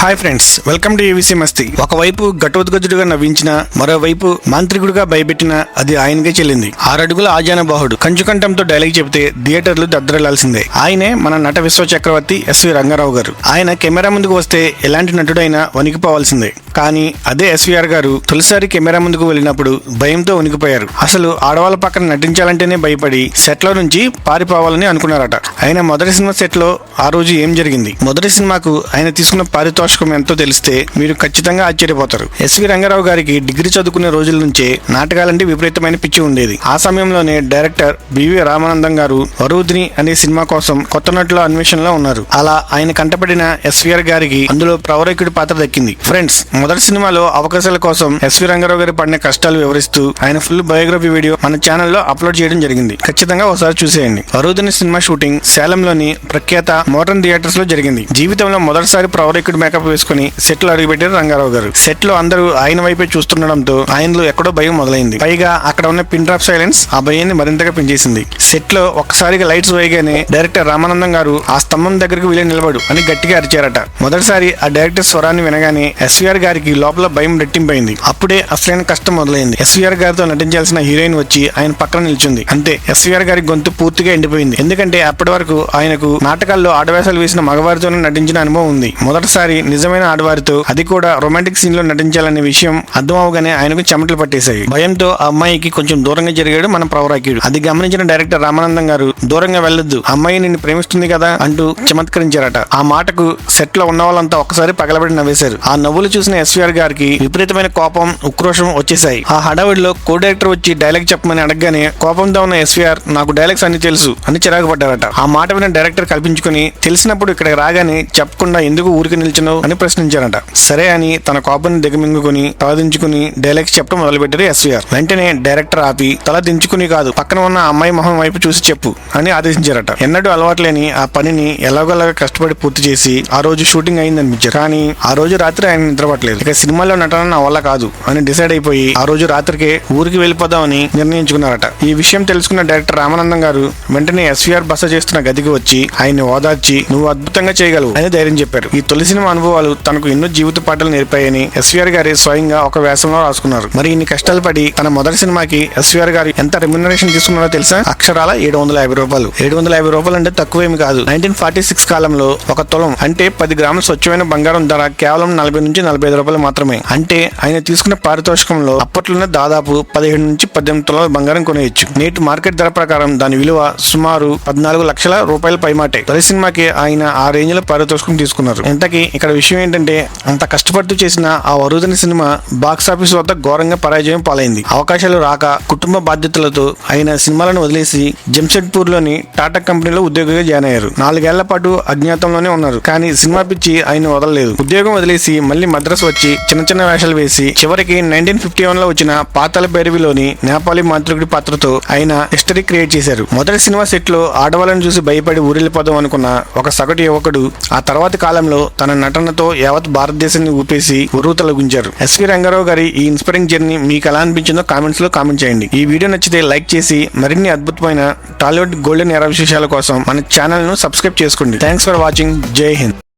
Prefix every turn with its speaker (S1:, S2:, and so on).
S1: Hi friends, welcome to AVC Masti. ఒకవైపు ఘటోద్గజుడిగా నవ్వించిన, మరోవైపు మాంత్రికుడిగా భయపెట్టిన అది ఆయనకే చెల్లింది. 6 అడుగుల ఆజానుబాహుడు కంచుకంఠంతో డైలాగ్ చెబితే థియేటర్లు దద్దరిల్లాల్సిందే. ఆయనే మన నట విశ్వ చక్రవర్తి ఎస్వి రంగారావు గారు. ఆయన కెమెరా ముందుకు వస్తే ఎలాంటి నటుడైనా వణికిపోవాల్సిందే. కానీ అదే ఎస్వీఆర్ గారు తొలిసారి కెమెరా ముందుకు వెళ్ళినప్పుడు భయంతో వణికిపోయారు. అసలు ఆడవాళ్ళ పక్కన నటించాలంటేనే భయపడి సెట్ లో నుంచి పారిపోవాలని అనుకున్నారట. ఆయన మొదటి సినిమా సెట్ లో ఆ రోజు ఏం జరిగింది, మొదటి సినిమాకు ఆయన తీసుకున్న పారితోషికం ఎంతో తెలిస్తే మీరు ఖచ్చితంగా ఆశ్చర్యపోతారు. ఎస్వి రంగారావు గారికి డిగ్రీ చదువుకునే రోజుల నుంచే నాటకాలంటే విపరీతమైన పిచ్చి ఉండేది. ఆ సమయంలోనే డైరెక్టర్ బివి రామానందం గారు వరుదిని అనే సినిమా కోసం కొత్త నటుల అన్వేషణలో ఉన్నారు. అలా ఆయన కంటపడిన ఎస్వీఆర్ గారికి అందులో ప్రవరేకుడి పాత్ర దక్కింది. ఫ్రెండ్స్, మొదటి సినిమాలో అవకాశాల కోసం ఎస్వి రంగారావు గారి పడిన కష్టాలు వివరిస్తూ ఆయన ఫుల్ బయోగ్రఫీ వీడియో మన ఛానల్లో అప్లోడ్ చేయడం జరిగింది. ఖచ్చితంగా ఒకసారి చూసేయండి. వరుదిని సినిమా షూటింగ్ సేలంలోని ప్రఖ్యాత మోడర్న్ థియేటర్స్ లో జరిగింది. జీవితంలో మొదటిసారి ప్రవరేకుడి మేకప్ వేసుకుని సెట్ లో అడుగుపెట్టారు రంగారావు గారు. సెట్ లో అందరూ ఆయన వైపే చూస్తుండడంతో ఆయనలో ఎక్కడో భయం మొదలైంది. పైగా అక్కడ ఉన్న పిన్ డ్రాప్ సైలెన్స్ ఆ భయాన్ని మరింతగా పెంచేసింది. సెట్ లో ఒక్కసారిగా లైట్స్ వేయగానే డైరెక్టర్ రామానందం గారు ఆ స్తంభం దగ్గరకు వెళ్ళి నిలబడు అని గట్టిగా అరిచారట. మొదటిసారి ఆ డైరెక్టర్ స్వరాన్ని వినగానే ఎస్వీఆర్ గారికి లోపల భయం రెట్టింపైంది. అప్పుడే అసలైన కష్టం మొదలైంది. ఎస్వీఆర్ గారితో నటించాల్సిన హీరోయిన్ వచ్చి ఆయన పక్కన నిల్చుంది. అంతే, ఎస్వీఆర్ గారి గొంతు పూర్తిగా ఎండిపోయింది. ఎందుకంటే అప్పటి వరకు ఆయనకు నాటకాల్లో ఆడవేశాలు వేసిన మగవారితోనే నటించిన అనుభవం ఉంది. మొదటిసారి నిజమైన ఆడవారితో, అది కూడా రొమాంటిక్ సీన్ లో నటించాలనే విషయం అర్థం అవగానే ఆయనకు చెమటలు పట్టేశాయి. భయంతో ఆ అమ్మాయికి కొంచెం దూరంగా జరిగాడు మన ప్రవరాకీయుడు. అది గమనించిన డైరెక్టర్ రామానందం గారు దూరంగా వెళ్లొద్దు, అమ్మాయి నిన్ను ప్రేమిస్తుంది కదా అంటూ చమత్కరించారట. ఆ మాటకు సెట్ లో ఉన్న వాళ్ళంతా ఒక్కసారి పగలబడి నవ్వేశారు. ఆ నవ్వులు చూసిన ఎస్వీఆర్ గారికి విపరీతమైన కోపం, ఉక్రోషం వచ్చేసాయి. ఆ హడావిడిలో కో డైరెక్టర్ వచ్చి డైలాగ్ చెప్పమని అడగగానే కోపంతో ఉన్న ఎస్వీఆర్ నాకు డైలాగ్స్ అన్ని తెలుసు అని చిరాకు పడ్డారట. ఆ మాట విన్న డైరెక్టర్ కల్పించుకుని తెలిసినప్పుడు ఇక్కడ రాగానే చెప్పకుండా ఎందుకు ఊరికి నిల్చున్నావు అని ప్రశ్నించారట. సరే అని తన కోపాన్ని దిగమింగుకుని తలదించుకుని డైలాగ్స్ చెప్పడం మొదలుపెట్టారు ఎస్వీఆర్. వెంటనే డైరెక్టర్ ఆపి తల దించుకుని కాదు, పక్కన ఉన్న అమ్మాయి మొహం వైపు చూసి చెప్పు అని ఆదేశించారట. ఎన్నడూ అలవాట్లేని ఆ పనిని ఎలాగోలాగా కష్టపడి పూర్తి చేసి ఆ రోజు షూటింగ్ అయిందనిపించారు. కానీ ఆ రోజు రాత్రి ఆయన నిద్రపట్టలేదు. ఇక సినిమాలో నటన నా వల్ల కాదు అని డిసైడ్ అయిపోయి ఆ రోజు రాత్రికే ఊరికి వెళ్ళిపోదామని నిర్ణయించుకున్నారట. ఈ విషయం తెలుసుకున్న డైరెక్టర్ రామానందం గారు వెంటనే ఎస్వీఆర్ బస చేస్తున్న గదికి వచ్చి ఆయన్ని ఓదార్చి నువ్వు అద్భుతంగా చేయగలవు అని ధైర్యం చెప్పారు. ఈ తొలి సినిమా అనుభవాలు తనకు ఎన్నో జీవిత పాఠాలు నేర్పాయని ఎస్వీఆర్ గారి స్వయంగా ఒక వ్యాసంలో రాసుకున్నారు. మరి ఇన్ని కష్టాలు పడి తన మొదటి సినిమాకి ఎస్వీఆర్ గారు ఎంత రెమ్యునరేషన్ తీసుకున్నారో తెలుసా? అక్షరాల 750 రూపాయలు. 750 రూపాయలు అంటే తక్కువేమి కాదు. 1946 కాలంలో ఒక తులం అంటే 10 గ్రాముల స్వచ్ఛమైన బంగారం ధర కేవలం 40 నుంచి 45 రూపాయలు మాత్రమే. అంటే ఆయన తీసుకున్న పారితోషికంలో అప్పట్లోనే దాదాపు 17 నుంచి 18 తులాల బంగారం కొనేయచ్చు. నేటి మార్కెట్ ధర ప్రకారం దాని విలువ సుమారు 14 లక్షల రూపాయల పైమాటే. తొలి సినిమాకి ఆయన ఆ రేంజ్ లో పారితోషికం తీసుకున్నారు. ఇంతకీ ఇక్కడ విషయం ఏంటంటే అంత కష్టపడుతూ చేసిన ఆ వరుదిని సినిమా బాక్స్ ఆఫీస్ వద్ద ఘోరంగా పరాజయం పాలైంది. అవకాశాలు రాక కుటుంబ బాధ్యతలతో ఆయన సినిమాలను వదిలేసి జంషెడ్పూర్ లోని టాటా కంపెనీలో ఉద్యోగిగా జాయిన్ అయ్యారు. 4 ఏళ్ల పాటు అజ్ఞాతంలోనే ఉన్నారు. కానీ సినిమా పిచ్చి ఆయన వదలలేదు. ఉద్యోగం వదిలేసి మళ్ళీ మద్రాసు వచ్చి చిన్న చిన్న వేషాలు వేసి చివరికి 1951 లో వచ్చిన పాతాళ భైరవిలోని నేపాలీ మాంత్రికుడి పాత్రతో ఆయన హిస్టరీ క్రియేట్ చేశారు. మొదటి సినిమా సెట్ లో ఆడవాళ్ళని చూసి భయపడి ఊరెళ్ళిపోదాం అనుకున్న ఒక సగటు యువకుడు ఆ తర్వాతి కాలంలో తన నటనతో యావత్ భారతదేశాన్ని ఊపేసి ఉర్రూతలొగించారు. ఎస్వి రంగారావు గారి ఈ ఇన్స్పైరింగ్ జర్నీ మీకు ఎలా అనిపించిందో కామెంట్స్ లో కామెంట్ చేయండి. ఈ వీడియో నచ్చితే లైక్ చేసి మరిన్ని అద్భుతమైన టాలీవుడ్ గోల్డెన్ ఎరా విశేషాల కోసం మన ఛానల్ ను సబ్స్క్రైబ్ చేసుకోండి. Thanks for watching. జై హింద్.